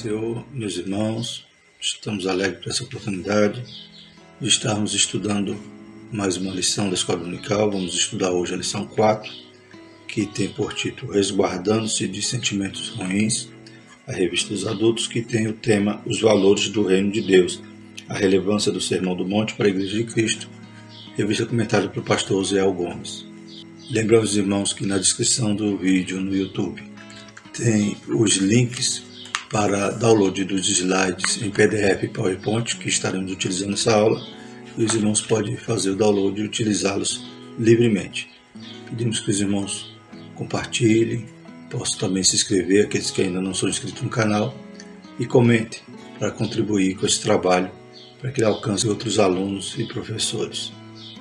Senhor, meus irmãos, estamos alegres por essa oportunidade de estarmos estudando mais uma lição da Escola Dominical. Vamos estudar hoje a lição 4, que tem por título Resguardando-se de Sentimentos Ruins, a revista dos adultos, que tem o tema Os Valores do Reino de Deus, a relevância do Sermão do Monte para a Igreja de Cristo, revista comentada pelo pastor Zé Gomes. Lembramos os irmãos que na descrição do vídeo no YouTube tem os links para download dos slides em PDF e PowerPoint que estaremos utilizando nessa aula, e os irmãos podem fazer o download e utilizá-los livremente. Pedimos que os irmãos compartilhem, possam também se inscrever, aqueles que ainda não são inscritos no canal, e comentem para contribuir com esse trabalho, para que ele alcance outros alunos e professores.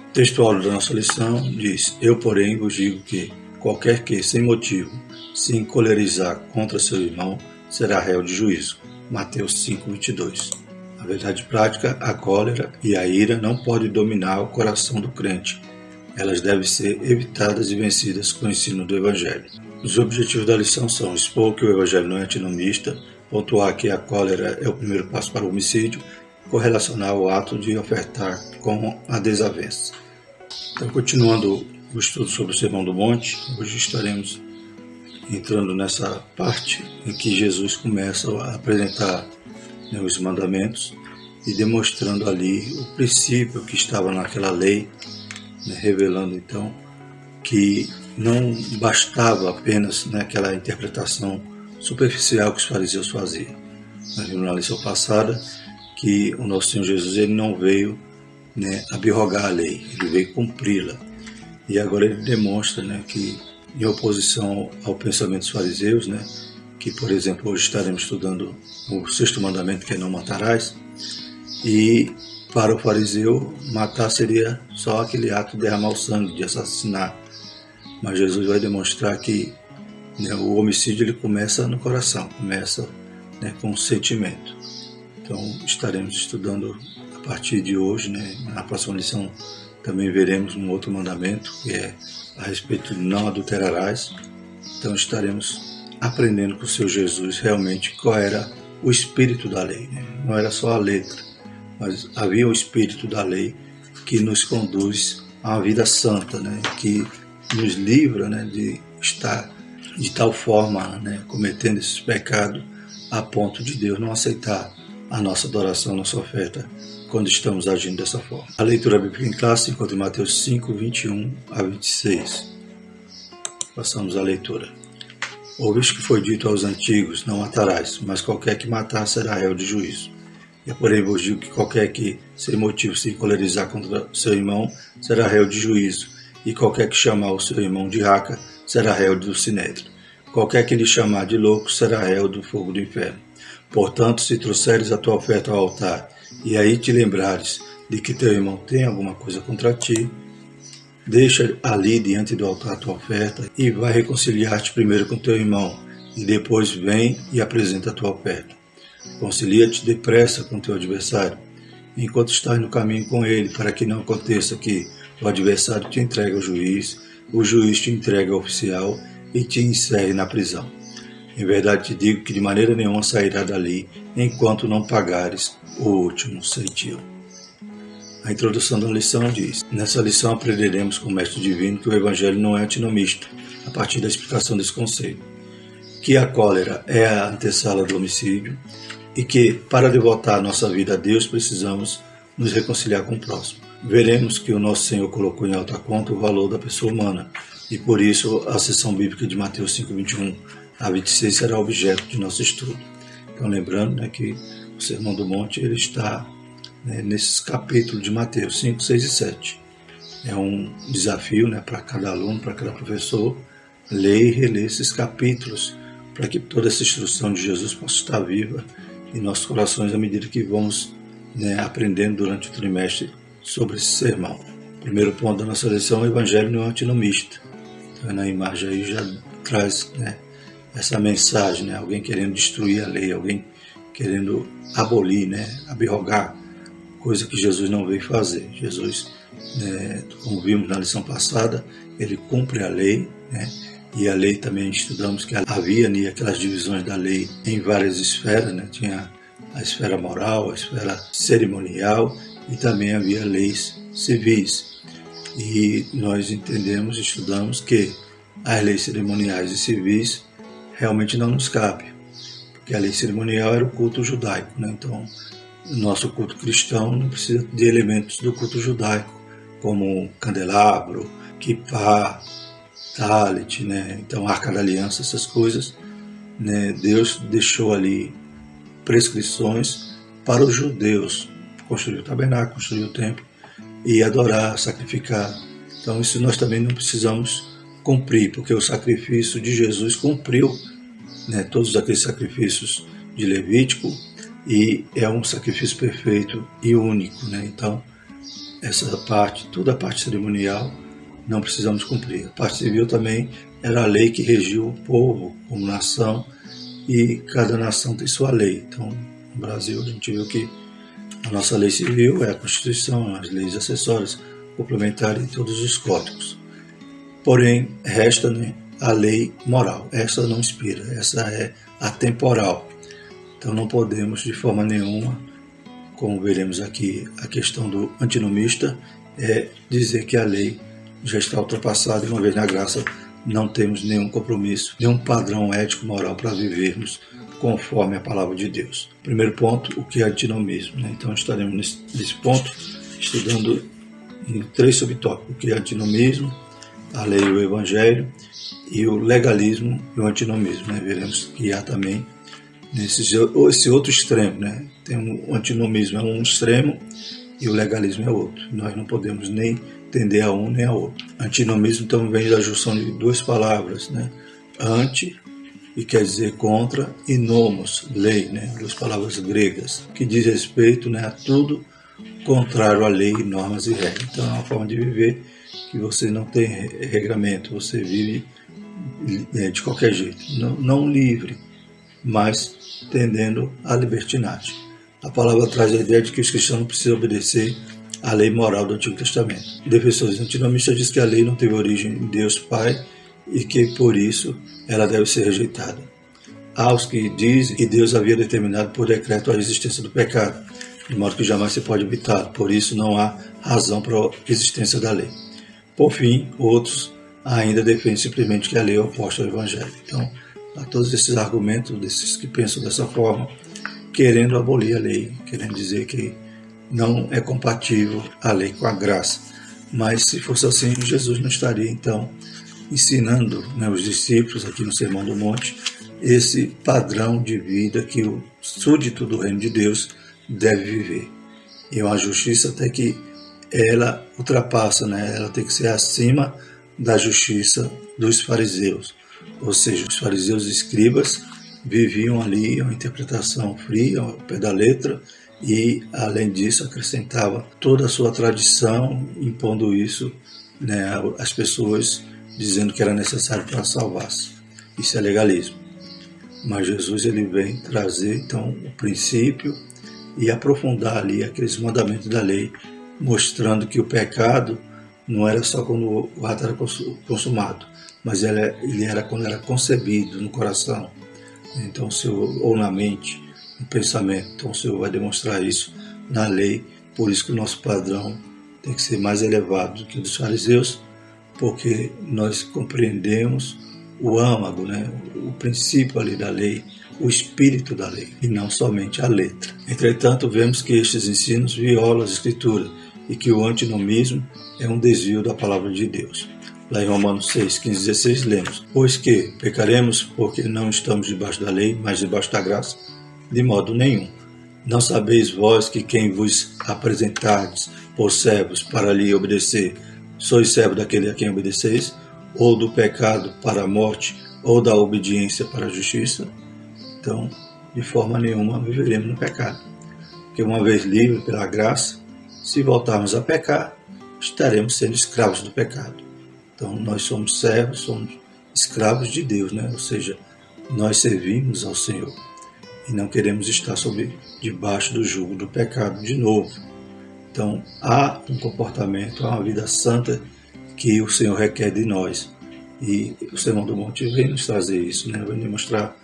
O texto áudio da nossa lição diz: Eu, porém, vos digo que qualquer que, sem motivo, se encolerizar contra seu irmão, será réu de juízo. Mateus 5:22. A verdade prática, a cólera e a ira não podem dominar o coração do crente. Elas devem ser evitadas e vencidas com o ensino do Evangelho. Os objetivos da lição são expor que o Evangelho não é antinomista, pontuar que a cólera é o primeiro passo para o homicídio, correlacionar o ato de ofertar com a desavença. Então, continuando o estudo sobre o Sermão do Monte, hoje estaremos entrando nessa parte em que Jesus começa a apresentar os mandamentos e demonstrando ali o princípio que estava naquela lei, revelando então que não bastava apenas aquela interpretação superficial que os fariseus faziam. Nós vimos na lição passada que o nosso Senhor Jesus ele não veio abrogar a lei, ele veio cumpri-la. E agora ele demonstra que, em oposição ao pensamento dos fariseus, que, por exemplo, hoje estaremos estudando o sexto mandamento, que é não matarás, e para o fariseu, matar seria só aquele ato de derramar o sangue, de assassinar. Mas Jesus vai demonstrar que o homicídio ele começa no coração, começa com o sentimento. Então, estaremos estudando a partir de hoje, na próxima lição também veremos um outro mandamento, que é a respeito de não adulterarás. Então estaremos aprendendo com o Senhor Jesus realmente qual era o espírito da lei. Não era só a letra, mas havia o espírito da lei que nos conduz a uma vida santa, que nos livra de estar de tal forma cometendo esses pecados a ponto de Deus não aceitar a nossa adoração, a nossa oferta, quando estamos agindo dessa forma. A leitura bíblica em classe encontra em Mateus 5, 21 a 26. Passamos à leitura. Ouviste que foi dito aos antigos, não matarás, mas qualquer que matar será réu de juízo. E porém vos digo que qualquer que, sem motivo, se encolerizar contra seu irmão, será réu de juízo. E qualquer que chamar o seu irmão de raca, será réu do sinédrio. Qualquer que lhe chamar de louco, será réu do fogo do inferno. Portanto, se trouxeres a tua oferta ao altar, e aí te lembrares de que teu irmão tem alguma coisa contra ti, deixa ali diante do altar a tua oferta e vai reconciliar-te primeiro com teu irmão, e depois vem e apresenta a tua oferta. Concilia-te depressa com teu adversário, enquanto estás no caminho com ele, para que não aconteça que o adversário te entregue ao juiz, o juiz te entregue ao oficial e te encerre na prisão. Em verdade te digo que de maneira nenhuma sairá dali, enquanto não pagares o último centavo. A introdução da lição diz: nessa lição aprenderemos com o Mestre Divino que o Evangelho não é antinomista, a partir da explicação desse conceito, que a cólera é a antessala do homicídio e que, para devotar a nossa vida a Deus, precisamos nos reconciliar com o próximo. Veremos que o nosso Senhor colocou em alta conta o valor da pessoa humana, e por isso a seção bíblica de Mateus 5, 21 a 26 será objeto de nosso estudo. Então, lembrando que o Sermão do Monte ele está nesses capítulos de Mateus 5, 6 e 7. É um desafio para cada aluno, para cada professor, ler e reler esses capítulos, para que toda essa instrução de Jesus possa estar viva em nossos corações à medida que vamos aprendendo durante o trimestre sobre esse sermão. O primeiro ponto da nossa lição é o Evangelho não é antinomista. Então, na imagem aí já traz essa mensagem, alguém querendo destruir a lei, alguém querendo abolir, abrogar, coisa que Jesus não veio fazer. Jesus, como vimos na lição passada, ele cumpre a lei, E a lei também estudamos que havia ali aquelas divisões da lei em várias esferas, né? Tinha a esfera moral, a esfera cerimonial e também havia leis civis. E nós entendemos, estudamos que as leis cerimoniais e civis realmente não nos cabem, porque a lei cerimonial era o culto judaico, né? Então, o nosso culto cristão não precisa de elementos do culto judaico, como candelabro, kippah, talit, né? Então, Arca da Aliança, essas coisas, né? Deus deixou ali prescrições para os judeus construir o tabernáculo, construir o templo e adorar, sacrificar. Então, isso nós também não precisamos cumprir, porque o sacrifício de Jesus cumpriu, né, todos aqueles sacrifícios de Levítico e é um sacrifício perfeito e único, né? Então, essa parte, toda a parte cerimonial, não precisamos cumprir. A parte civil também era a lei que regiu o povo como nação e cada nação tem sua lei. Então, no Brasil, a gente viu que a nossa lei civil é a Constituição, as leis acessórias, complementares e todos os códigos. Porém, resta, né, a lei moral. Essa não inspira, essa é atemporal. Então, não podemos, de forma nenhuma, como veremos aqui, a questão do antinomista é dizer que a lei já está ultrapassada e, uma vez na graça, não temos nenhum compromisso, nenhum padrão ético moral para vivermos conforme a palavra de Deus. Primeiro ponto, o que é antinomismo, né? Então estaremos nesse ponto estudando em 3 subtópicos: o que é antinomismo, a lei e o evangelho, e o legalismo e o antinomismo, né? Veremos que há também esse outro extremo, né? Tem o antinomismo é um extremo e o legalismo é outro. Nós não podemos nem entender a um nem a outro. Antinomismo então vem da junção de 2 palavras, né? Anti, e quer dizer contra, e nomos, lei, né? 2 palavras gregas, que diz respeito, né, a tudo contrário à lei, normas e regras. Então é uma forma de viver que você não tem regramento, você vive de qualquer jeito, não livre, mas tendendo à libertinagem. A palavra traz a ideia de que os cristãos não precisam obedecer à lei moral do Antigo Testamento. Defensores antinomistas dizem que a lei não teve origem em Deus Pai e que, por isso, ela deve ser rejeitada. Há os que dizem que Deus havia determinado por decreto a existência do pecado, de modo que jamais se pode evitá-lo, por isso não há razão para a existência da lei. Por fim, outros ainda defendem simplesmente que a lei é oposta ao Evangelho. Então, há todos esses argumentos desses que pensam dessa forma, querendo abolir a lei, querendo dizer que não é compatível a lei com a graça. Mas se fosse assim, Jesus não estaria então ensinando, né, os discípulos aqui no Sermão do Monte esse padrão de vida que o súdito do reino de Deus deve viver. E uma justiça até que ela ultrapassa, né, ela tem que ser acima da justiça dos fariseus. Ou seja, os fariseus e escribas viviam ali uma interpretação fria, ao pé da letra, e, além disso, acrescentava toda a sua tradição, impondo isso, né, às pessoas, dizendo que era necessário para salvar-se. Isso é legalismo. Mas Jesus ele vem trazer, então, o princípio e aprofundar ali aqueles mandamentos da lei, mostrando que o pecado não era só quando o ato era consumado, mas ele era quando era concebido no coração, então, ou na mente, no pensamento. Então o Senhor vai demonstrar isso na lei. Por isso que o nosso padrão tem que ser mais elevado do que o dos fariseus, porque nós compreendemos o âmago, né, o princípio ali da lei, o espírito da lei, e não somente a letra. Entretanto, vemos que estes ensinos violam as Escrituras e que o antinomismo é um desvio da palavra de Deus. Lá em Romanos 6, 15, 16, lemos: pois que pecaremos porque não estamos debaixo da lei, mas debaixo da graça? De modo nenhum. Não sabeis vós que quem vos apresentardes por servos para lhe obedecer, sois servo daquele a quem obedeceis, ou do pecado para a morte, ou da obediência para a justiça? Então, de forma nenhuma viveremos no pecado. Porque uma vez livre pela graça, se voltarmos a pecar, estaremos sendo escravos do pecado. Então, nós somos servos, somos escravos de Deus, né? Ou seja, nós servimos ao Senhor e não queremos estar debaixo do jugo do pecado de novo. Então, há um comportamento, há uma vida santa que o Senhor requer de nós. E o Sermão do Monte vem nos trazer isso, né? Vem demonstrar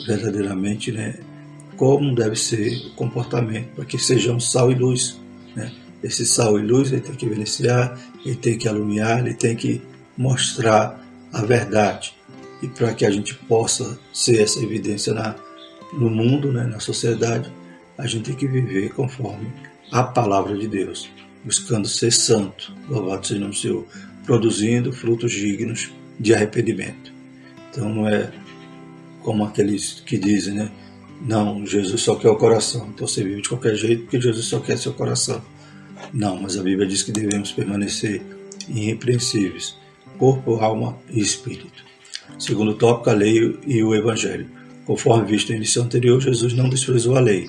verdadeiramente, né, como deve ser o comportamento, para que sejamos sal e luz, né? Esse sal e luz ele tem que beneficiar, ele tem que alumiar, ele tem que mostrar a verdade. E para que a gente possa ser essa evidência no mundo, né, na sociedade, a gente tem que viver conforme a palavra de Deus, buscando ser santo, louvado seja o nome do Senhor, produzindo frutos dignos de arrependimento. Então não é como aqueles que dizem, né? Não, Jesus só quer o coração, então você vive de qualquer jeito porque Jesus só quer seu coração. Não, mas a Bíblia diz que devemos permanecer irrepreensíveis, corpo, alma e espírito. Segundo tópico, a lei e o evangelho. Conforme visto em lição anterior, Jesus não desprezou a lei.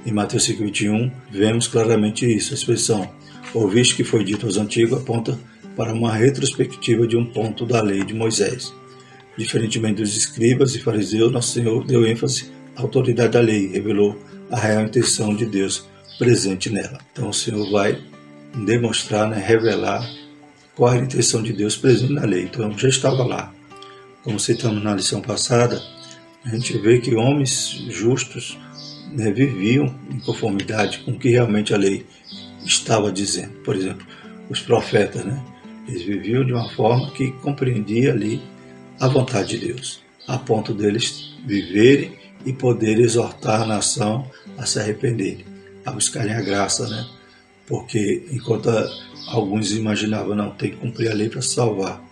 Em Mateus 5,21, vemos claramente isso. A expressão ouviste que foi dito aos antigos aponta para uma retrospectiva de um ponto da lei de Moisés. Diferentemente dos escribas e fariseus, nosso Senhor deu ênfase à autoridade da lei e revelou a real intenção de Deus presente nela. Então o Senhor vai demonstrar, né, revelar qual é a intenção de Deus presente na lei. Então já estava lá. Como citamos na lição passada, a gente vê que homens justos, né, viviam em conformidade com o que realmente a lei estava dizendo. Por exemplo, os profetas, né, eles viviam de uma forma que compreendia ali a vontade de Deus, a ponto deles viverem e poderem exortar a nação a se arrependerem, a buscarem a graça, né? Porque enquanto alguns imaginavam, não, tem que cumprir a lei para se salvar,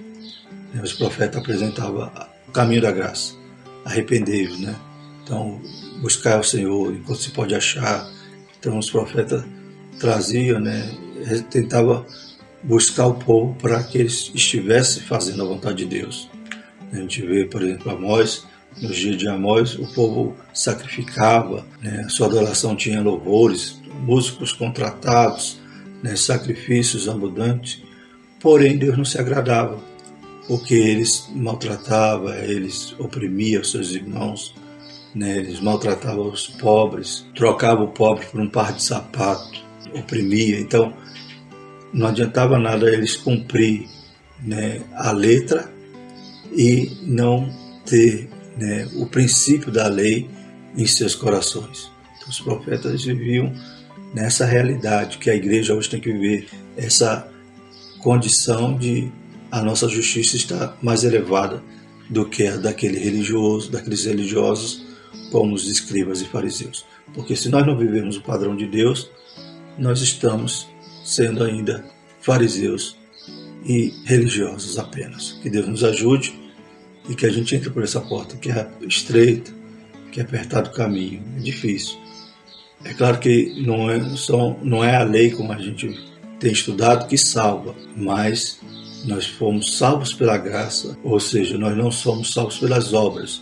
né, os profetas apresentavam o caminho da graça, arrependei-vos, né? Então, buscar o Senhor enquanto se pode achar. Então, os profetas traziam, né, tentavam buscar o povo para que eles estivessem fazendo a vontade de Deus. A gente vê, por exemplo, Amós, nos dias de Amós, o povo sacrificava, né, a sua adoração tinha louvores, músicos contratados, né, sacrifícios abundantes, porém Deus não se agradava, porque eles maltratavam, eles oprimiam os seus irmãos, né, eles maltratavam os pobres, trocavam o pobre por um par de sapato, oprimia. Então, não adiantava nada eles cumprir, né, a letra e não ter, né, o princípio da lei em seus corações. Então, os profetas viviam nessa realidade que a igreja hoje tem que viver, essa condição de a nossa justiça estar mais elevada do que a daqueles religiosos como os escribas e fariseus. Porque se nós não vivemos o padrão de Deus, nós estamos sendo ainda fariseus e religiosos apenas. Que Deus nos ajude e que a gente entre por essa porta que é estreita, que é apertado o caminho, é difícil. É claro que não é a lei como a gente tem estudado que salva, mas nós fomos salvos pela graça, ou seja, nós não somos salvos pelas obras,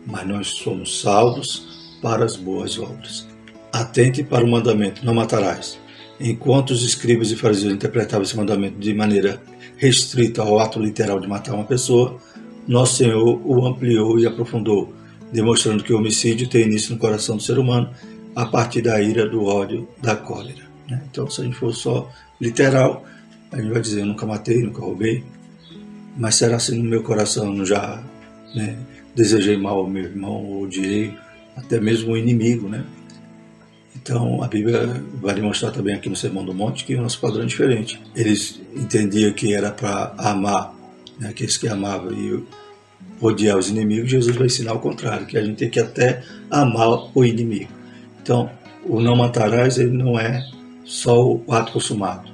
mas nós somos salvos para as boas obras. Atente para o mandamento, não matarás. Enquanto os escribas e fariseus interpretavam esse mandamento de maneira restrita ao ato literal de matar uma pessoa, nosso Senhor o ampliou e aprofundou, demonstrando que o homicídio tem início no coração do ser humano a partir da ira, do ódio, da cólera. Então, se a gente for só literal, a gente vai dizer, eu nunca matei, nunca roubei, mas será assim no meu coração, eu não já, né, desejei mal ao meu irmão, ou odiei até mesmo o inimigo, né? Então, a Bíblia vai demonstrar também aqui no Sermão do Monte que o nosso padrão é diferente. Eles entendiam que era para amar, né, aqueles que amavam, e odiar os inimigos. Jesus vai ensinar o contrário, que a gente tem que até amar o inimigo. Então, o não matarás, ele não é só o ato consumado,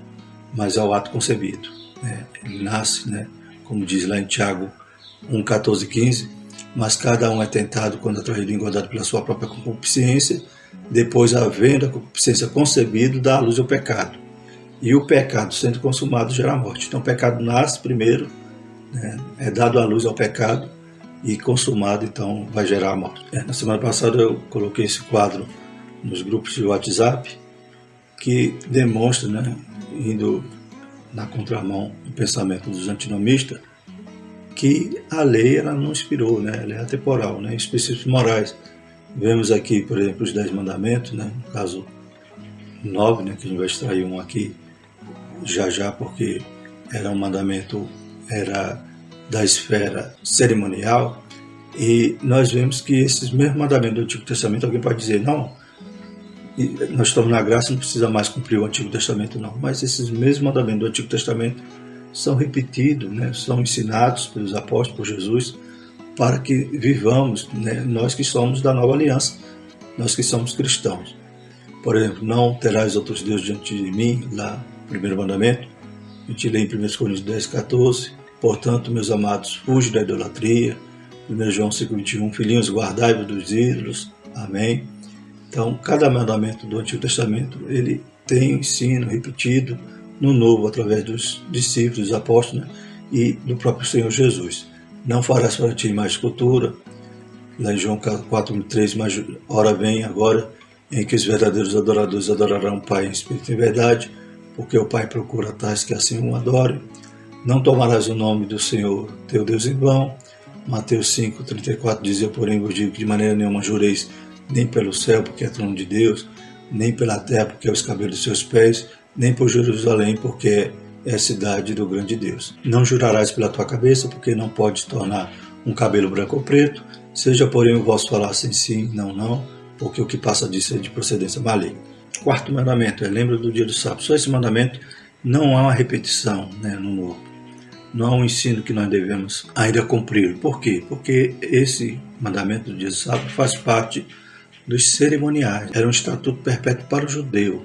mas é o ato concebido, né? Ele nasce, né, como diz lá em Tiago 1, 14 e 15, mas cada um é tentado quando atraído e engordado pela sua própria concupiscência, depois, havendo a concupiscência concebido, dá à luz ao pecado. E o pecado, sendo consumado, gera a morte. Então, o pecado nasce primeiro, né, é dado à luz ao pecado, e consumado, então, vai gerar a morte. Na semana passada eu coloquei esse quadro nos grupos de WhatsApp, que demonstra, né, indo na contramão do pensamento dos antinomistas, que a lei ela não inspirou, né, ela é atemporal, né, os princípios morais. Vemos aqui, por exemplo, os 10 mandamentos, né, no caso 9, né, que a gente vai extrair um aqui já, porque era um mandamento, era da esfera cerimonial, e nós vemos que esses mesmos mandamentos do Antigo Testamento, alguém pode dizer, não, nós estamos na graça, não precisa mais cumprir o Antigo Testamento, não. Mas esses mesmos mandamentos do Antigo Testamento são repetidos, né, são ensinados pelos apóstolos, por Jesus, para que vivamos, né, nós que somos da nova aliança, nós que somos cristãos. Por exemplo, não terás outros deuses diante de mim, lá, primeiro mandamento. A gente lê em 1 Coríntios 10, 14. Portanto, meus amados, fuge da idolatria. 1 João 5, 21. Filhinhos, guardai-vos dos ídolos. Amém. Então, cada mandamento do Antigo Testamento, ele tem ensino repetido no Novo, através dos discípulos, dos apóstolos, né, e do próprio Senhor Jesus. Não farás para ti mais escultura. Lá em João 4, 3, mas hora vem agora em que os verdadeiros adoradores adorarão o Pai em espírito e em verdade, porque o Pai procura tais que assim o adorem. Não tomarás o nome do Senhor teu Deus em vão. Mateus 5, 34 diz, eu porém vos digo que de maneira nenhuma jureis, nem pelo céu, porque é trono de Deus, nem pela terra, porque é os cabelos de seus pés, nem por Jerusalém, porque é a cidade do grande Deus. Não jurarás pela tua cabeça, porque não podes tornar um cabelo branco ou preto, seja porém o vosso falar sem sim, não, não, porque o que passa disso é de procedência maligna. Quarto mandamento, lembra do dia do sábado. Só esse mandamento, não há uma repetição, né, no Novo. Não há um ensino que nós devemos ainda cumprir. Por quê? Porque esse mandamento do dia do sábado faz parte dos cerimoniais. Era um estatuto perpétuo para o judeu.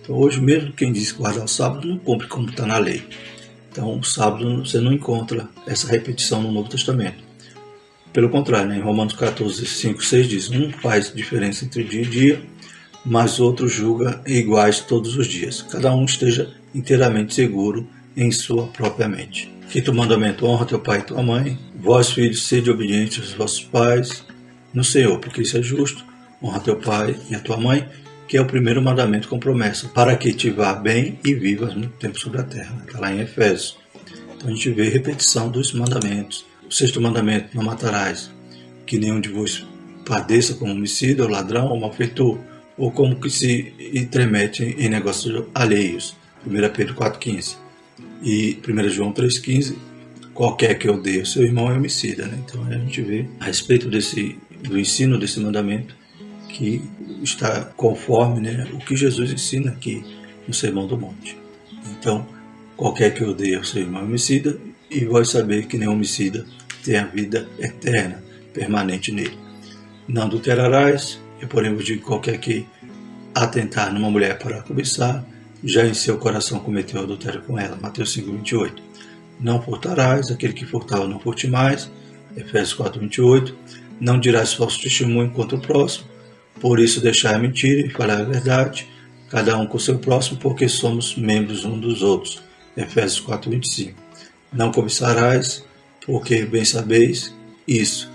Então hoje mesmo quem diz que guardar o sábado não cumpre como está na lei. Então o sábado você não encontra essa repetição no Novo Testamento. Pelo contrário, né? Em Romanos 14, 5, 6 diz, um faz diferença entre dia e dia, mas outro julga iguais todos os dias. Cada um esteja inteiramente seguro em sua própria mente. Quinto mandamento, honra teu pai e tua mãe. Vós, filhos, sede obedientes aos vossos pais no Senhor, porque isso é justo. Honra teu pai e a tua mãe, que é o primeiro mandamento com promessa, para que te vá bem e vivas muito tempo sobre a terra. Está lá em Efésios. Então a gente vê repetição dos mandamentos. O sexto mandamento, não matarás, que nenhum de vós padeça como homicida, ou ladrão, ou malfeitor, ou como que se intromete em negócios alheios. 1 Pedro 4,15. E 1 João 3,15, qualquer que odeie o seu irmão é homicida. Né? Então a gente vê a respeito do ensino desse mandamento, que está conforme, né, o que Jesus ensina aqui no Sermão do Monte. Então, qualquer que odeie o seu irmão é homicida, e vós saber que nenhum homicida tem a vida eterna, permanente nele. Não adulterarás, eu porém vos digo, qualquer que atentar numa mulher para cobiçar, já em seu coração cometeu adultério com ela. Mateus 5, 28. Não furtarás, aquele que furtar não furte mais. Efésios 4, 28. Não dirás falso testemunho contra o próximo, por isso deixai a mentira e falar a verdade, cada um com o seu próximo, porque somos membros uns dos outros. Efésios 4, 25. Não cobiçarás, porque bem sabeis isso,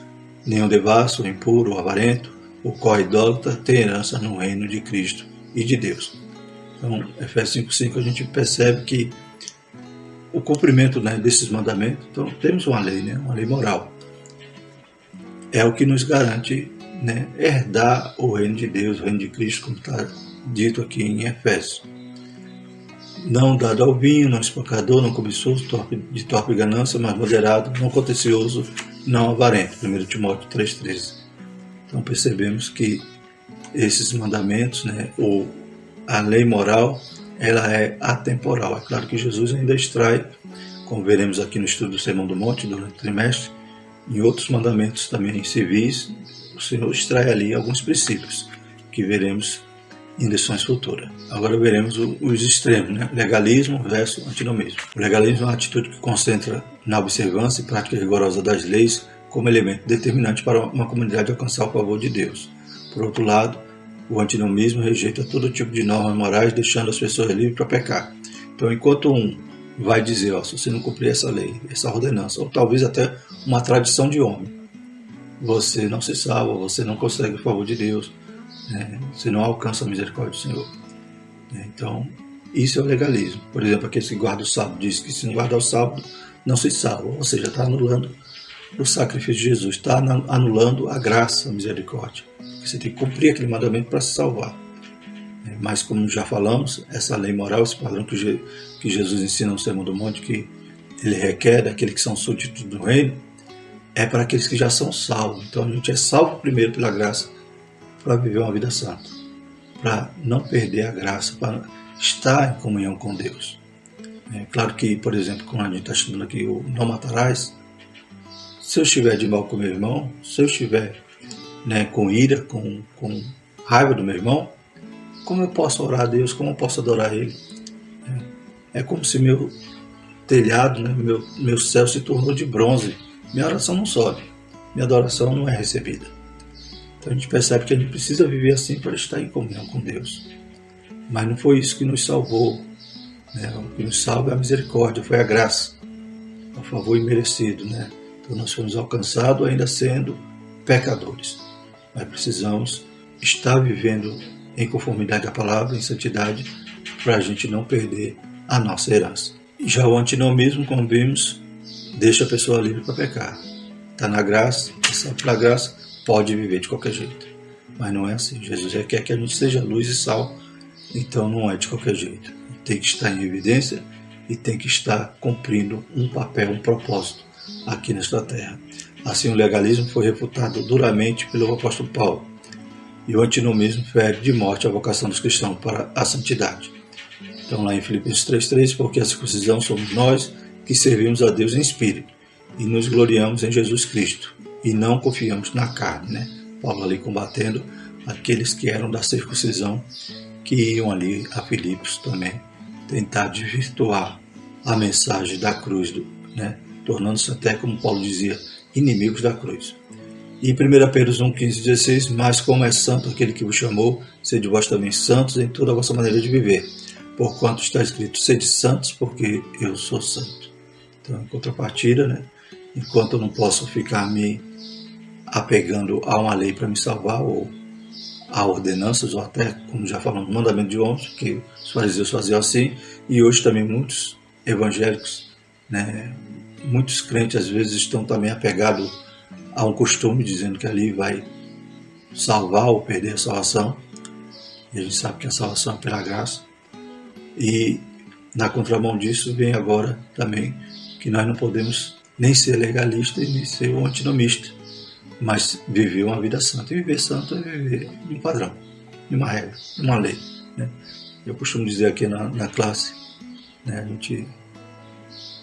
nenhum devasso, o impuro, o avarento, o idólatra tem herança no reino de Cristo e de Deus. Então, Efésios 5,5 a gente percebe que o cumprimento, né, desses mandamentos, então temos uma lei, né, uma lei moral. É o que nos garante, né, herdar o reino de Deus, o reino de Cristo, como está dito aqui em Efésios. Não dado ao vinho, não espancador, não cobiçoso, de torpe ganância, mas moderado, não contencioso, não avarento. 1 Timóteo 3,13. Então percebemos que esses mandamentos, né, ou a lei moral, ela é atemporal. É claro que Jesus ainda extrai, como veremos aqui no estudo do Sermão do Monte, durante o trimestre, em outros mandamentos também civis, o Senhor extrai ali alguns princípios que veremos em lições futuras. Agora veremos os extremos, né? Legalismo versus antinomismo. O legalismo é uma atitude que concentra na observância e prática rigorosa das leis como elemento determinante para uma comunidade alcançar o favor de Deus. Por outro lado, o antinomismo rejeita todo tipo de normas morais, deixando as pessoas livres para pecar. Então, enquanto um vai dizer, se você não cumprir essa lei, essa ordenança, ou talvez até uma tradição de homem, você não se salva, você não consegue o favor de Deus, você não alcança a misericórdia do Senhor. Então, isso é o legalismo. Por exemplo, aquele que guarda o sábado diz que se não guardar o sábado, não se salva. Ou seja, está anulando o sacrifício de Jesus, está anulando a graça, a misericórdia. Você tem que cumprir aquele mandamento para se salvar. Mas, como já falamos, essa lei moral, esse padrão que Jesus ensina no Sermão do Monte, que ele requer daqueles que são súditos do reino é para aqueles que já são salvos. Então a gente é salvo primeiro pela graça para viver uma vida santa, para não perder a graça, para estar em comunhão com Deus. É claro que, por exemplo, quando a gente está estudando aqui o não matarás, se eu estiver de mal com meu irmão, se eu estiver com ira, com raiva do meu irmão, como eu posso orar a Deus, como eu posso adorar Ele? É como se meu telhado, meu céu se tornou de bronze. Minha oração não sobe, minha adoração não é recebida. Então a gente percebe que a gente precisa viver assim para estar em comunhão com Deus. Mas não foi isso que nos salvou. O que nos salva é a misericórdia, foi a graça, o favor imerecido. Então nós fomos alcançados ainda sendo pecadores. Mas precisamos estar vivendo em conformidade à palavra, em santidade, para a gente não perder a nossa herança. Já o antinomismo, como vimos, deixa a pessoa livre para pecar. Está na graça, está pela graça, pode viver de qualquer jeito. Mas não é assim. Jesus requer que a gente seja luz e sal, então não é de qualquer jeito. Tem que estar em evidência e tem que estar cumprindo um papel, um propósito aqui nesta terra. Assim, o legalismo foi refutado duramente pelo apóstolo Paulo. E o antinomismo fere de morte a vocação dos cristãos para a santidade. Então, lá em Filipenses 3,3, porque a circuncisão somos nós que servimos a Deus em espírito e nos gloriamos em Jesus Cristo e não confiamos na carne. Paulo ali combatendo aqueles que eram da circuncisão, que iam ali a Filipos também tentar desvirtuar a mensagem da cruz, tornando-se até, como Paulo dizia, inimigos da cruz. E 1 Pedro 1,15-16, mas como é santo aquele que vos chamou, sede vós também santos em toda a vossa maneira de viver, porquanto está escrito, sede santos, porque eu sou santo. Então, em contrapartida, enquanto eu não posso ficar me apegando a uma lei para me salvar, ou a ordenanças, ou até, como já falamos, mandamento de homens, que os fariseus faziam assim, e hoje também muitos evangélicos, muitos crentes às vezes estão também apegados a um costume, dizendo que ali vai salvar ou perder a salvação, e a gente sabe que a salvação é pela graça. E na contramão disso vem agora também que nós não podemos nem ser legalista e nem ser um antinomista, mas viver uma vida santa. E viver santo é viver um padrão, uma regra, uma lei. Eu costumo dizer aqui na classe, a gente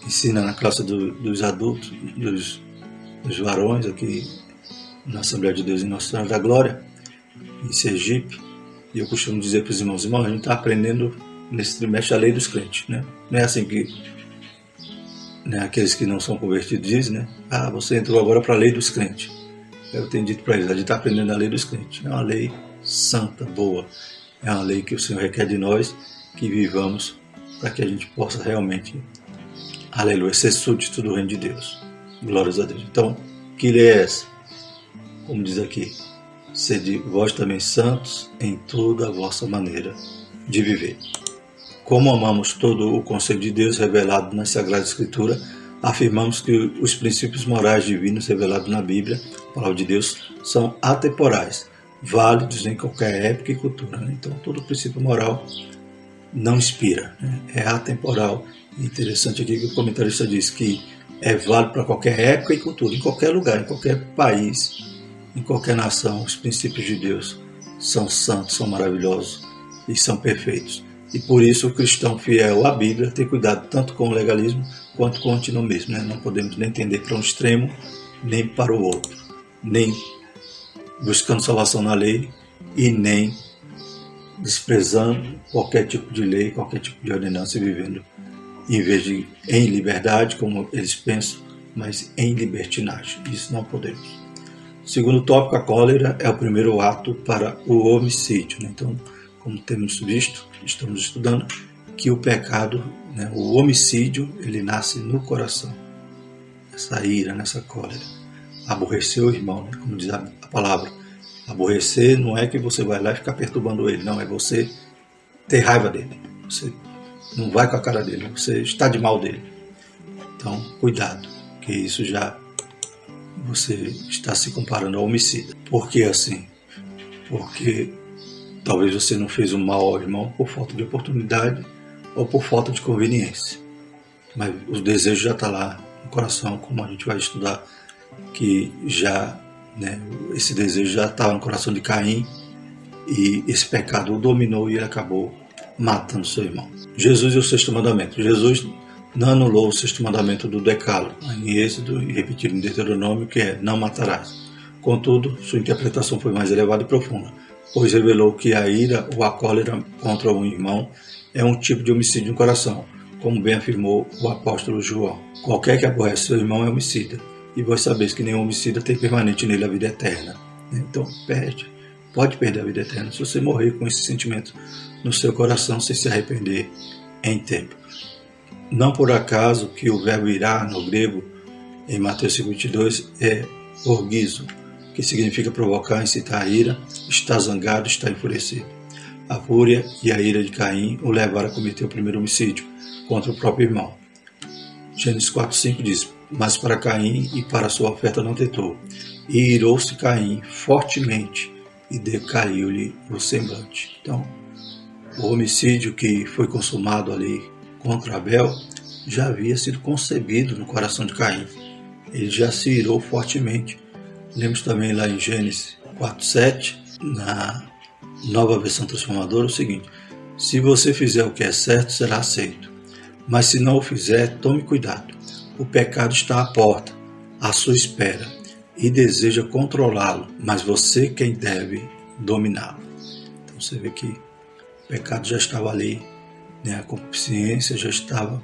ensina na classe dos adultos, dos varões aqui na Assembleia de Deus em Nossa Senhora da Glória, em Sergipe, e eu costumo dizer para os irmãos, a gente está aprendendo nesse trimestre a lei dos crentes. Não é assim que aqueles que não são convertidos dizem, você entrou agora para a lei dos crentes. Eu tenho dito para eles, a gente está aprendendo a lei dos crentes. É uma lei santa, boa. É uma lei que o Senhor requer de nós que vivamos para que a gente possa realmente, aleluia, ser súdito do reino de Deus. Glórias a Deus. Então, que lei é essa? Como diz aqui, sede vós também santos em toda a vossa maneira de viver. Como amamos todo o conselho de Deus revelado na Sagrada Escritura, afirmamos que os princípios morais divinos revelados na Bíblia, a palavra de Deus, são atemporais, válidos em qualquer época e cultura. Então, todo princípio moral não expira, é atemporal. E interessante aqui que o comentarista diz que é válido para qualquer época e cultura, em qualquer lugar, em qualquer país, em qualquer nação. Os princípios de Deus são santos, são maravilhosos e são perfeitos. E por isso o cristão fiel à Bíblia tem cuidado tanto com o legalismo quanto com o antinomismo. Não podemos nem tender para um extremo nem para o outro, nem buscando salvação na lei e nem desprezando qualquer tipo de lei, qualquer tipo de ordenança e vivendo em vez de em liberdade, como eles pensam, mas em libertinagem. Isso não podemos. Segundo tópico, a cólera é o primeiro ato para o homicídio. Então, como temos visto, estamos estudando que o pecado, o homicídio, ele nasce no coração. Essa ira, nessa cólera. Aborrecer o irmão, como diz a palavra. Aborrecer não é que você vai lá e ficar perturbando ele, não, é você ter raiva dele. Você não vai com a cara dele, você está de mal dele. Então, cuidado, que isso já você está se comparando ao homicida. Por que assim? Porque talvez você não fez o mal ao irmão por falta de oportunidade ou por falta de conveniência. mas o desejo já está lá no coração, como a gente vai estudar, que já, né, esse desejo já estava no coração de Caim, e esse pecado o dominou e ele acabou matando seu irmão. Jesus e o sexto mandamento. Jesus não anulou o sexto mandamento do Decálogo, em Êxodo e repetido em Deuteronômio, que é: não matarás. Contudo, sua interpretação foi mais elevada e profunda, pois revelou que a ira ou a cólera contra um irmão é um tipo de homicídio no coração, como bem afirmou o apóstolo João. Qualquer que aborrece seu irmão é homicida, e vós sabeis que nenhum homicida tem permanente nele a vida eterna. Então, pode perder a vida eterna se você morrer com esse sentimento no seu coração sem se arrepender em tempo. Não por acaso que o verbo irá no grego, em Mateus 5,22, é orgizo, que significa provocar, incitar a ira, está zangado, está enfurecido. A fúria e a ira de Caim o levaram a cometer o primeiro homicídio contra o próprio irmão. Gênesis 4,5 diz: mas para Caim e para sua oferta não tentou. E irou-se Caim fortemente e decaiu-lhe o semblante. Então, o homicídio que foi consumado ali contra Abel já havia sido concebido no coração de Caim. Ele já se irou fortemente. Lemos também lá em Gênesis 4,7, na Nova Versão Transformadora, o seguinte: se você fizer o que é certo, será aceito. Mas se não o fizer, tome cuidado. O pecado está à porta, à sua espera, e deseja controlá-lo, mas você quem deve dominá-lo. Então você vê que o pecado já estava ali, né? A concupiscência já estava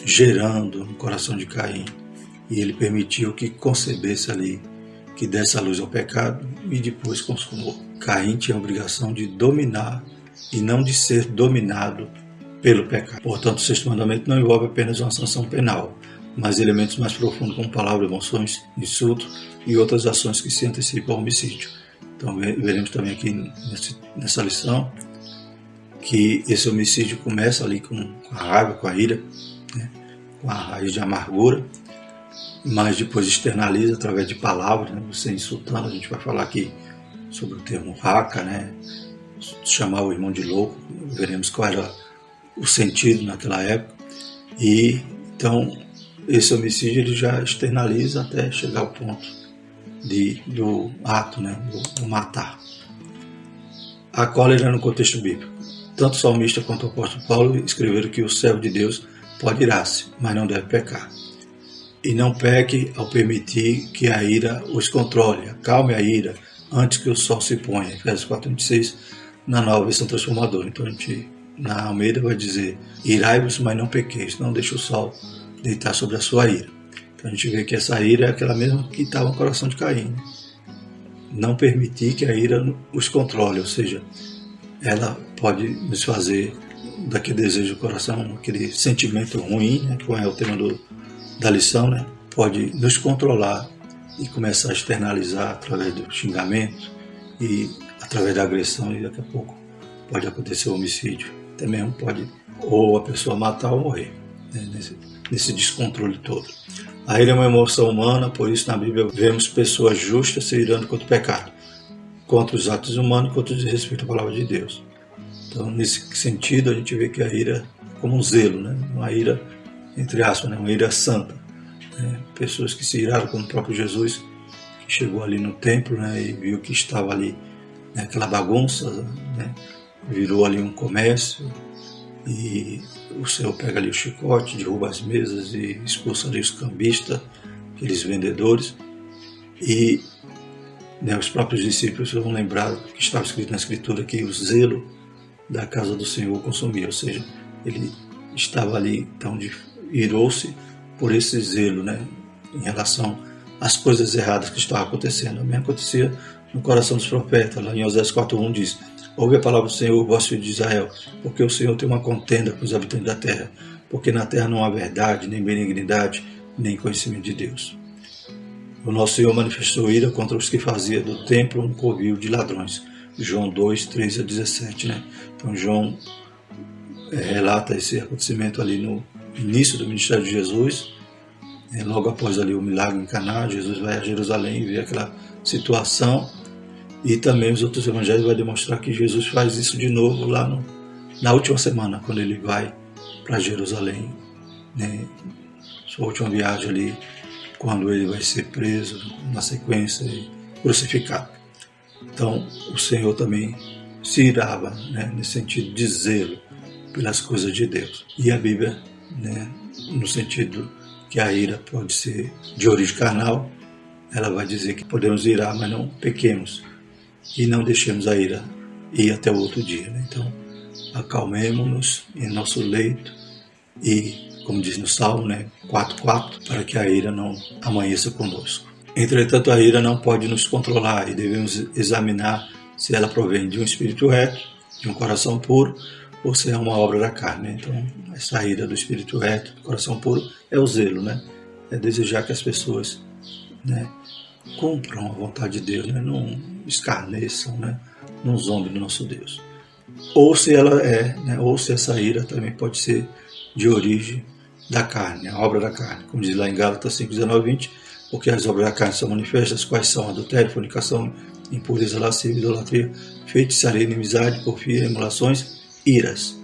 gerando no coração de Caim, e ele permitiu que concebesse ali, que desse a luz ao pecado e depois consumou. Caim tinha a obrigação de dominar e não de ser dominado pelo pecado. Portanto, o sexto mandamento não envolve apenas uma sanção penal, mas elementos mais profundos como palavras, emoções, insultos e outras ações que se antecipam ao homicídio. Então veremos também aqui nessa lição que esse homicídio começa ali com a raiva, com a ira, né? Com a raiz de amargura, mas depois externaliza através de palavras, né? Você insultando. A gente vai falar aqui sobre o termo raca, né? Chamar o irmão de louco. Veremos qual era o sentido naquela época. E então esse homicídio ele já externaliza até chegar ao ponto do ato, né? do matar. A cólera no contexto bíblico. Tanto o salmista quanto o apóstolo Paulo escreveram que o servo de Deus pode irar-se, mas não deve pecar. E não peque ao permitir que a ira os controle. Acalme a ira antes que o sol se ponha. Efésios 4,26, na Nova Versão Transformadora. Então na Almeida vai dizer: irai-vos, mas não pequeis, não deixe o sol deitar sobre a sua ira. Então a gente vê que essa ira é aquela mesma que estava no coração de Caim, né? Não permitir que a ira os controle, ou seja, ela pode nos fazer daquele desejo do coração, aquele sentimento ruim, né, que é o tema da lição, né, pode nos controlar e começar a externalizar através do xingamento e através da agressão, e daqui a pouco pode acontecer o homicídio. Até mesmo pode ou a pessoa matar ou morrer, né, nesse descontrole todo. A ira é uma emoção humana, por isso na Bíblia vemos pessoas justas se irando contra o pecado, contra os atos humanos e contra o desrespeito à palavra de Deus. Então, nesse sentido, a gente vê que a ira é como um zelo, né? Uma ira, entre aspas, né? Uma ira santa. Né? Pessoas que se iraram como o próprio Jesus, que chegou ali no templo, né? E viu que estava ali, né? Aquela bagunça, né? Virou ali um comércio, e o Senhor pega ali o chicote, derruba as mesas e expulsa ali os cambistas, aqueles vendedores, e né, os próprios discípulos vão lembrar que estava escrito na Escritura que o zelo da casa do Senhor consumia, ou seja, ele estava ali, então irou-se por esse zelo, né, em relação às coisas erradas que estavam acontecendo. A mesma acontecia no coração dos profetas. Lá em Oséias 4,1 diz: ouve a palavra do Senhor, vós filhos de Israel, porque o Senhor tem uma contenda com os habitantes da terra, porque na terra não há verdade, nem benignidade, nem conhecimento de Deus. O nosso Senhor manifestou ira contra os que faziam do templo um covil de ladrões. João 2, 13 a 17, né? Então João relata esse acontecimento ali no início do ministério de Jesus, logo após ali o milagre em Caná. Jesus vai a Jerusalém e vê aquela situação, e também os outros evangelhos vão demonstrar que Jesus faz isso de novo lá na última semana, quando ele vai para Jerusalém né, sua última viagem ali, quando ele vai ser preso na sequência e crucificado. Então, o Senhor também se irava, né, nesse sentido de zelo pelas coisas de Deus. E a Bíblia, né, no sentido que a ira pode ser de origem carnal, ela vai dizer que podemos irar, mas não pequemos e não deixemos a ira ir até o outro dia, né? Então, acalmemo-nos em nosso leito e, como diz no Salmo, né, 4:4, para que a ira não amanheça conosco. Entretanto, a ira não pode nos controlar e devemos examinar se ela provém de um espírito reto, de um coração puro, ou se é uma obra da carne, né? Então, essa ira do espírito reto, do coração puro, é o zelo, né? É desejar que as pessoas, né, cumpram a vontade de Deus, né? Não escarneçam, né? Não zombem do nosso Deus. Ou se ela é, né? Ou se essa ira também pode ser de origem da carne, a obra da carne, como diz lá em Gálatas 5:19-20, porque as obras da carne são manifestas, quais são adultério, fornicação, impureza, lascívia, idolatria, feitiçaria, inimizade, porfia, emulações, iras,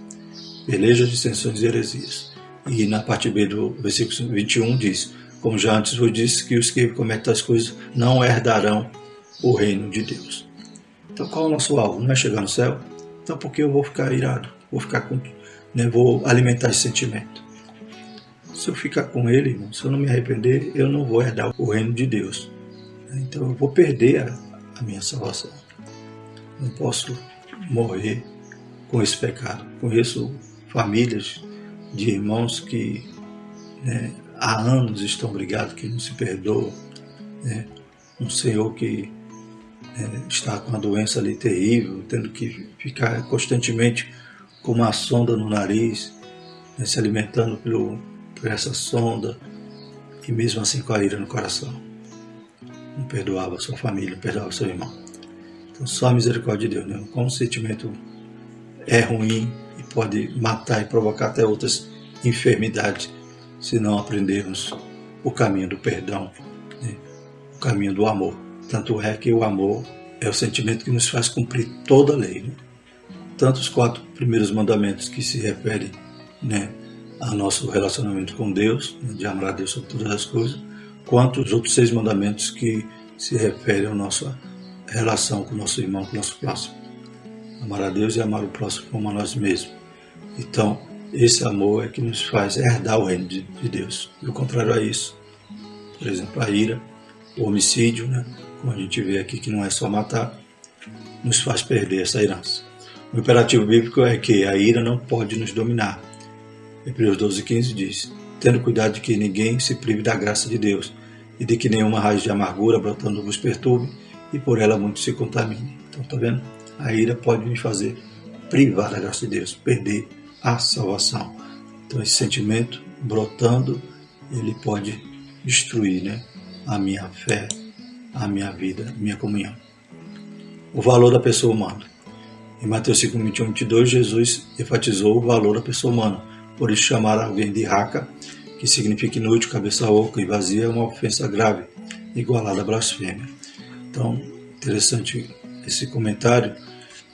pelejas, dissensões e heresias. E na parte B do versículo 21 diz: como já antes vos disse, que os que cometem tais coisas não herdarão o reino de Deus. Então, qual é o nosso alvo? Não é chegar no céu? Então, por que eu vou ficar irado? Vou alimentar esse sentimento. Se eu ficar com ele, irmão, se eu não me arrepender, eu não vou herdar o reino de Deus. Então, eu vou perder a minha salvação. Não posso morrer com esse pecado. Conheço famílias de irmãos que, né, há anos estão brigados, que não se perdoam, né? Um senhor que, né, está com uma doença ali terrível, tendo que ficar constantemente com uma sonda no nariz, né, se alimentando por essa sonda, e mesmo assim com a ira no coração. Não perdoava a sua família, não perdoava seu irmão. Então, só a misericórdia de Deus, né? Como o sentimento é ruim e pode matar e provocar até outras enfermidades, se não aprendermos o caminho do perdão, né? O caminho do amor. Tanto é que o amor é o sentimento que nos faz cumprir toda a lei, né? Tanto os 4 primeiros mandamentos que se referem, né, ao nosso relacionamento com Deus, né, de amar a Deus sobre todas as coisas, quanto os outros 6 mandamentos que se referem à nossa relação com o nosso irmão, com o nosso próximo. Amar a Deus e amar o próximo como a nós mesmos. Então, esse amor é que nos faz herdar o reino de Deus. E o contrário a isso, por exemplo, a ira, o homicídio, né, como a gente vê aqui que não é só matar, nos faz perder essa herança. O imperativo bíblico é que a ira não pode nos dominar. Hebreus 12:15 diz: tendo cuidado de que ninguém se prive da graça de Deus e de que nenhuma raiz de amargura brotando vos perturbe e por ela muito se contamine. Então, está vendo? A ira pode me fazer privar da graça de Deus, perder a salvação. Então, esse sentimento brotando, ele pode destruir, né, a minha fé, a minha vida, a minha comunhão. O valor da pessoa humana. Em Mateus 5:21-22, Jesus enfatizou o valor da pessoa humana. Por isso, chamar alguém de raca, que significa inútil, cabeça oca e vazia, é uma ofensa grave, igualada à blasfêmia. Então, interessante esse comentário,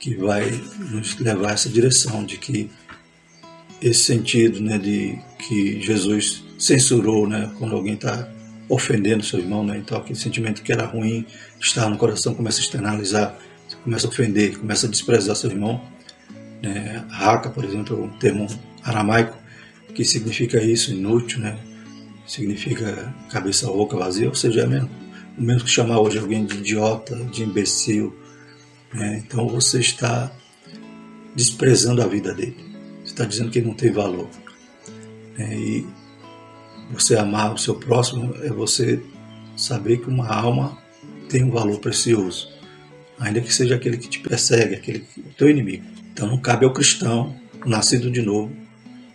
que vai nos levar a essa direção de que esse sentido, né, de que Jesus censurou, né, quando alguém está ofendendo seu irmão, né, então aquele sentimento que era ruim está no coração, começa a externalizar, começa a ofender, começa a desprezar seu irmão, né. Raca, por exemplo, é um termo aramaico que significa isso, inútil, né, significa cabeça oca, vazia, ou seja, é o mesmo que chamar hoje alguém de idiota, de imbecil, né. Então você está desprezando a vida dele, você está dizendo que ele não tem valor, né. E você amar o seu próximo é você saber que uma alma tem um valor precioso, ainda que seja aquele que te persegue, o teu inimigo. Então não cabe ao cristão, nascido de novo,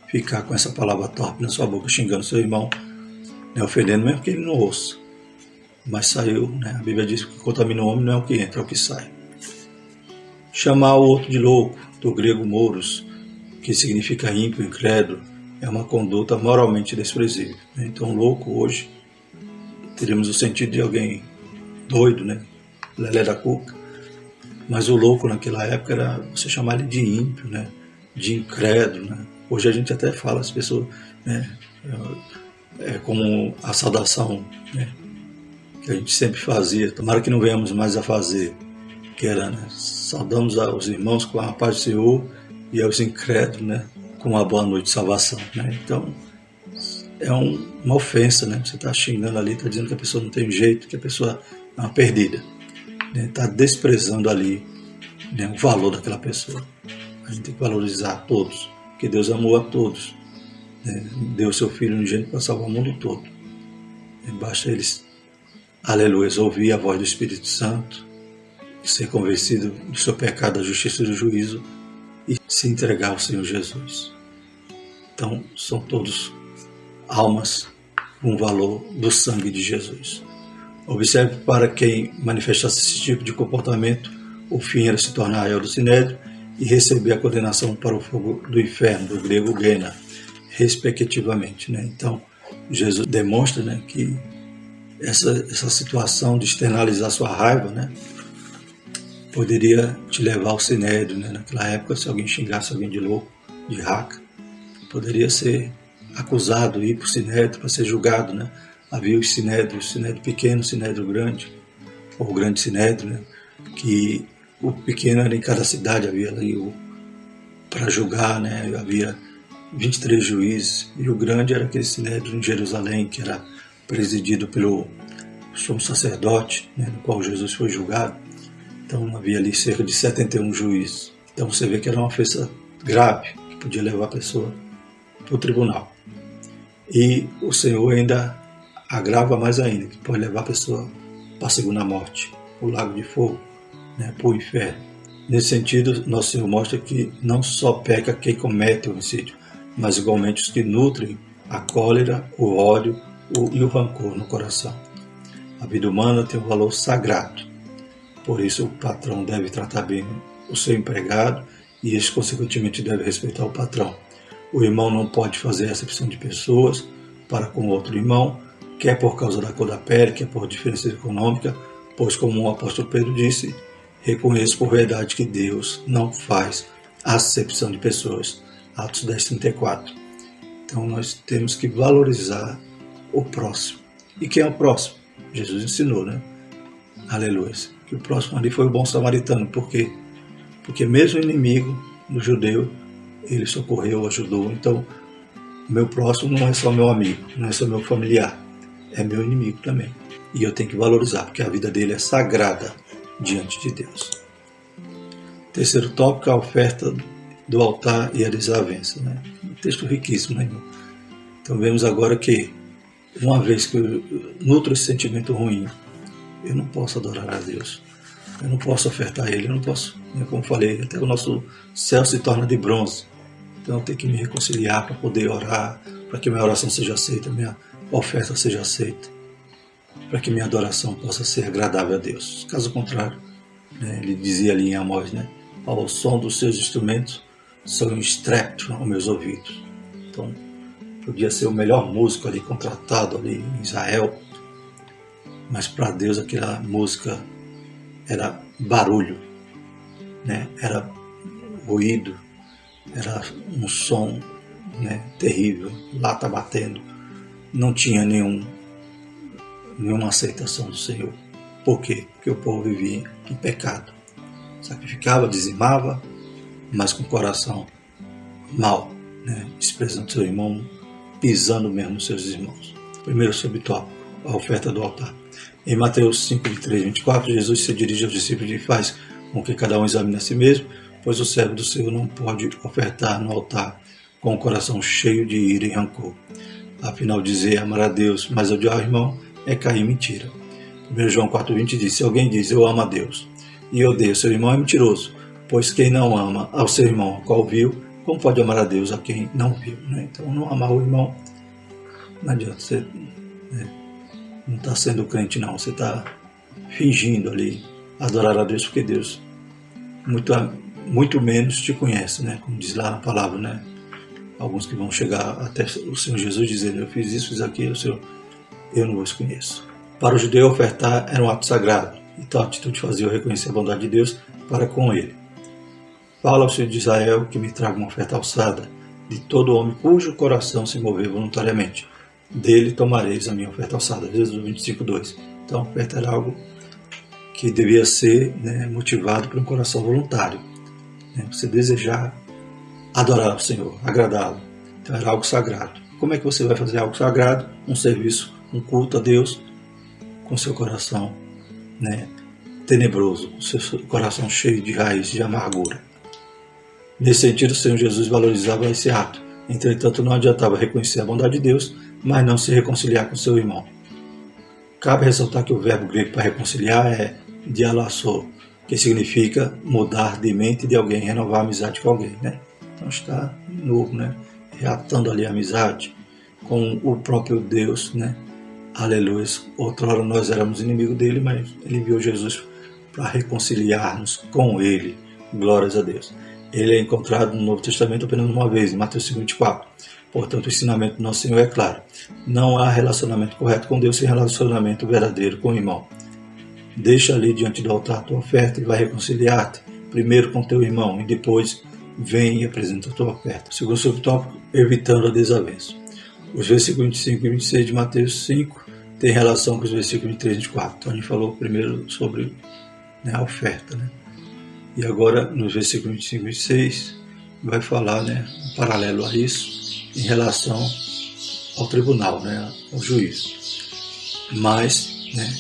ficar com essa palavra torpe na sua boca, xingando seu irmão, né, ofendendo, mesmo que ele não ouça. Mas saiu, né, a Bíblia diz que o que contamina o homem não é o que entra, é o que sai. Chamar o outro de louco, do grego moros, que significa ímpio, incrédulo, é uma conduta moralmente desprezível, né? Então, louco hoje, teríamos o sentido de alguém doido, né, lelé da cuca, mas o louco naquela época era você chamar ele de ímpio, né, de incrédulo, né? Hoje a gente até fala, as pessoas, né, É como a saudação, né, que a gente sempre fazia, tomara que não venhamos mais a fazer, que era, né, saudamos aos irmãos com a paz do Senhor e aos incrédulos, né, com uma boa noite de salvação. Né? Então, é uma ofensa, né? Você está xingando ali, está dizendo que a pessoa não tem jeito, que a pessoa é uma perdida. Está desprezando ali, né, o valor daquela pessoa. A gente tem que valorizar todos, porque Deus amou a todos. Né? Deu seu Filho unigênito para salvar o mundo todo. Basta eles, aleluia, ouvir a voz do Espírito Santo, ser convencido do seu pecado, da justiça e do juízo e se entregar ao Senhor Jesus. Então, são todos almas com valor do sangue de Jesus. Observe, para quem manifestasse esse tipo de comportamento, o fim era se tornar réu do sinédrio e receber a condenação para o fogo do inferno, do grego Gena, respectivamente. Né? Então, Jesus demonstra, né, que essa situação de externalizar sua raiva, né, poderia te levar ao sinédrio. Né? Naquela época, se alguém xingasse alguém de louco, de raca, poderia ser acusado, ir para o sinédrio para ser julgado. Né? Havia os sinédrios, o sinédrio pequeno, o sinédrio grande, ou o grande sinédrio, né? Que o pequeno era em cada cidade, havia ali para julgar, né? Havia 23 juízes, e o grande era aquele sinédrio em Jerusalém, que era presidido pelo sumo sacerdote, né? No qual Jesus foi julgado. Então havia ali cerca de 71 juízes. Então você vê que era uma ofensa grave, que podia levar a pessoa para o tribunal. E o Senhor ainda agrava mais ainda, que pode levar a pessoa para a segunda morte, o lago de fogo, né, para o inferno. Nesse sentido, nosso Senhor mostra que não só peca quem comete o homicídio, mas igualmente os que nutrem a cólera, o ódio e o rancor no coração. A vida humana tem um valor sagrado, por isso o patrão deve tratar bem o seu empregado e este, consequentemente, deve respeitar o patrão. O irmão não pode fazer acepção de pessoas para com outro irmão, quer por causa da cor da pele, quer por diferença econômica, pois, como o apóstolo Pedro disse, reconheço por verdade que Deus não faz acepção de pessoas. Atos 10:34. Então nós temos que valorizar o próximo. E quem é o próximo? Jesus ensinou, né? Aleluia. Que o próximo ali foi o bom samaritano. Por quê? Porque mesmo inimigo do judeu, ele socorreu, ajudou. Então, o meu próximo não é só meu amigo, não é só meu familiar, é meu inimigo também. E eu tenho que valorizar, porque a vida dele é sagrada diante de Deus. Terceiro tópico, a oferta do altar e a desavença. Né? Um texto riquíssimo, né, irmão? Então vemos agora que, uma vez que eu nutro esse sentimento ruim, eu não posso adorar a Deus. Eu não posso ofertar a Ele, eu não posso, como falei, até o nosso céu se torna de bronze. Então eu tenho que me reconciliar para poder orar, para que minha oração seja aceita, minha oferta seja aceita, para que minha adoração possa ser agradável a Deus. Caso contrário, né, ele dizia ali em Amós, né, ao som dos seus instrumentos são um estrépito aos meus ouvidos. Então, podia ser o melhor músico ali contratado ali em Israel, mas para Deus aquela música era barulho, né? Era ruído, era um som, né, terrível, lata batendo, não tinha nenhuma aceitação do Senhor. Por quê? Porque o povo vivia em pecado, sacrificava, dizimava, mas com o coração mau, né? Desprezando seu irmão, pisando mesmo nos seus irmãos. Primeiro subtópico, a oferta do altar. Em Mateus 5:23-24, Jesus se dirige aos discípulos e faz com que cada um examine a si mesmo, pois o servo do Senhor não pode ofertar no altar com o coração cheio de ira e rancor. Afinal, dizer amar a Deus, mas odiar o irmão, é cair em mentira. 1 João 4:20 diz, se alguém diz eu amo a Deus e odeia seu irmão, é mentiroso, pois quem não ama ao seu irmão, ao qual viu, como pode amar a Deus a quem não viu? Né? Então, não amar o irmão, não adianta, você, né, não está sendo crente não, você está fingindo ali adorar a Deus, porque Deus muito menos te conhece, né? Como diz lá na palavra, né? Alguns que vão chegar até o Senhor Jesus dizendo, eu fiz isso, fiz aquilo, Senhor, eu não vos conheço. Para o judeu, ofertar era um ato sagrado, e tal atitude fazia-o reconhecer a bondade de Deus para com ele. Fala ao Senhor de Israel que me traga uma oferta alçada, de todo homem cujo coração se mover voluntariamente. Dele tomareis a minha oferta alçada. Êxodo 25:2. Então, a oferta era algo que devia ser, né, motivado por um coração voluntário. Né? Você desejar adorar o Senhor, agradá-lo. Então, era algo sagrado. Como é que você vai fazer algo sagrado? Um serviço, um culto a Deus, com seu coração, né, tenebroso, com seu coração cheio de raiz, de amargura. Nesse sentido, o Senhor Jesus valorizava esse ato. Entretanto, não adiantava reconhecer a bondade de Deus, mas não se reconciliar com seu irmão. Cabe ressaltar que o verbo grego para reconciliar é dialasso, que significa mudar de mente de alguém, renovar a amizade com alguém, né? Então está de novo, né, reatando ali a amizade com o próprio Deus, né? Aleluia. Outrora nós éramos inimigos dele, mas ele enviou Jesus para reconciliar-nos com ele. Glórias a Deus. Ele é encontrado no Novo Testamento apenas uma vez, em Mateus 5:24. Portanto, o ensinamento do nosso Senhor é claro. Não há relacionamento correto com Deus sem relacionamento verdadeiro com o irmão. Deixa ali diante do altar a tua oferta e vai reconciliar-te, primeiro com teu irmão, e depois vem e apresenta a tua oferta. Segundo subtópico, evitando a desavença. Os versículos 25 e 26 de Mateus 5 têm relação com os versículos 23 e 24. Então a gente falou primeiro sobre, né, a oferta, né? E agora, nos versículos 25 e 26, vai falar, né, um paralelo a isso, em relação ao tribunal, né, ao juízo. Mas, né,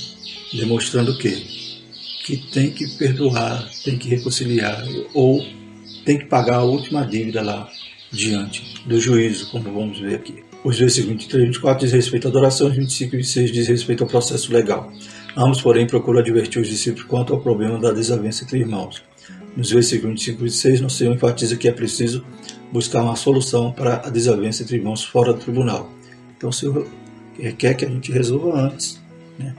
demonstrando que tem que perdoar, tem que reconciliar, ou tem que pagar a última dívida lá diante do juízo, como vamos ver aqui. Os versículos 23 e 24 diz respeito à adoração, os 25 e 26 diz respeito ao processo legal. Ambos, porém, procuram advertir os discípulos quanto ao problema da desavença entre irmãos. Nos versículos 25 e 26, nosso Senhor enfatiza que é preciso buscar uma solução para a desavença entre irmãos fora do tribunal. Então, o Senhor quer que a gente resolva antes, né,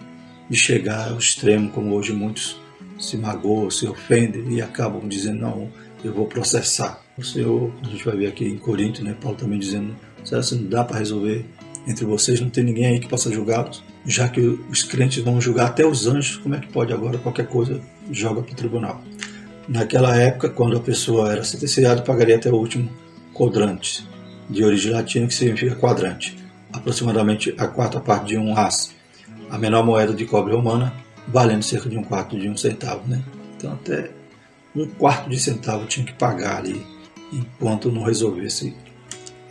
de chegar ao extremo, como hoje muitos se magoam, se ofendem e acabam dizendo, não, eu vou processar. O Senhor, a gente vai ver aqui em Corinto, né, Paulo também dizendo, se não dá para resolver entre vocês, não tem ninguém aí que possa julgá-los, já que os crentes vão julgar até os anjos, como é que pode agora qualquer coisa joga para o tribunal? Naquela época, quando a pessoa era sentenciada, pagaria até o último quadrante, de origem latina, que significa quadrante, aproximadamente a quarta parte de um as, a menor moeda de cobre romana, valendo cerca de 1/4 de um centavo, né? Então até 1/4 de centavo tinha que pagar ali, enquanto não resolvesse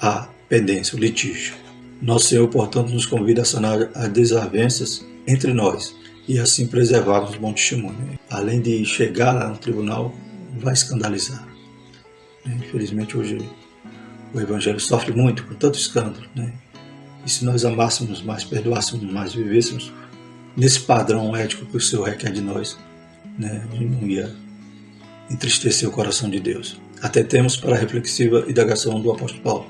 a pendência, o litígio. Nosso Senhor, portanto, nos convida a sanar as desavenças entre nós e assim preservarmos o bom testemunho. Além de chegar lá no tribunal, vai escandalizar. Infelizmente, hoje o Evangelho sofre muito com tanto escândalo, né? E se nós amássemos mais, perdoássemos mais, vivêssemos nesse padrão ético que o Senhor requer de nós, né, a gente não ia entristecer o coração de Deus. Até temos para a reflexiva indagação do apóstolo Paulo.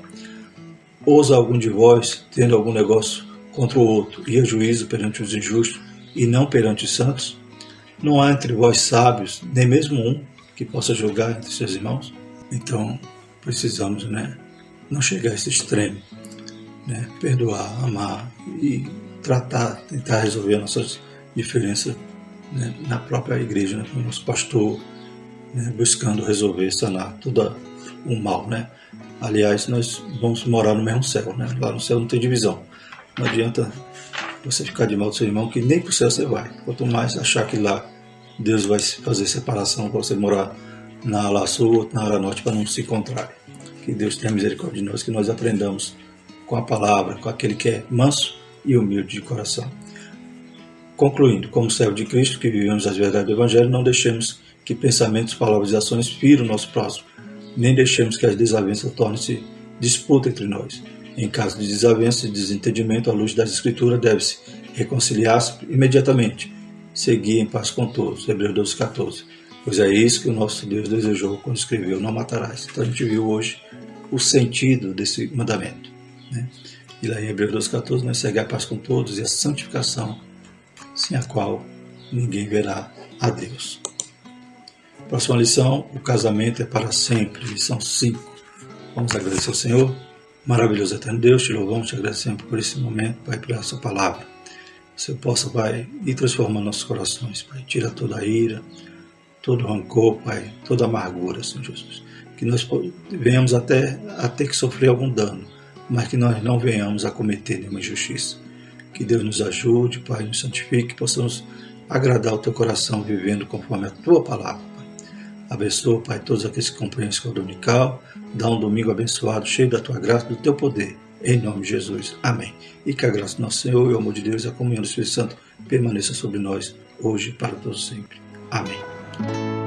Ousa algum de vós, tendo algum negócio contra o outro, ir a juízo perante os injustos e não perante os santos? Não há entre vós sábios, nem mesmo um, que possa julgar entre seus irmãos? Então, precisamos, né, não chegar a esse extremo, né, perdoar, amar e tentar resolver as nossas diferenças, né, na própria igreja, né, com o nosso pastor, né, buscando resolver, sanar todo o mal, né? Aliás, nós vamos morar no mesmo céu, né? Lá no céu não tem divisão. Não adianta você ficar de mal do seu irmão, que nem para o céu você vai. Quanto mais achar que lá Deus vai fazer separação para você morar na ala sul ou na ala norte para não se encontrar. Que Deus tenha misericórdia de nós, que nós aprendamos com a palavra, com aquele que é manso e humilde de coração. Concluindo, como servo de Cristo, que vivemos as verdades do Evangelho, não deixemos que pensamentos, palavras e ações firam o nosso próximo, nem deixemos que as desavenças tornem-se disputa entre nós. Em caso de desavença e desentendimento, à luz das Escrituras, deve-se reconciliar-se imediatamente, seguir em paz com todos. Hebreus 12:14. Pois é isso que o nosso Deus desejou quando escreveu, não matarás. Então a gente viu hoje o sentido desse mandamento, né? E lá em Hebreus 12:14, nós segue a paz com todos e a santificação, sem a qual ninguém verá a Deus. Próxima lição, o casamento é para sempre, lição 5. Vamos agradecer ao Senhor. Maravilhoso eterno Deus, te louvamos, te agradecemos por esse momento, Pai, por essa palavra. Que o Senhor possa, Pai, ir transformando nossos corações, Pai. Tira toda a ira, todo o rancor, Pai, toda a amargura, Senhor Jesus. que nós venhamos até a ter que sofrer algum dano, mas que nós não venhamos a cometer nenhuma injustiça. Que Deus nos ajude, Pai, nos santifique, que possamos agradar o Teu coração vivendo conforme a Tua palavra, Pai. Abençoa, Pai, todos aqueles que acompanham a escola dominical. Dá um domingo abençoado, cheio da Tua graça, do Teu poder. Em nome de Jesus. Amém. E que a graça do nosso Senhor e o amor de Deus e a comunhão do Espírito Santo permaneça sobre nós, hoje e para todos sempre. Amém.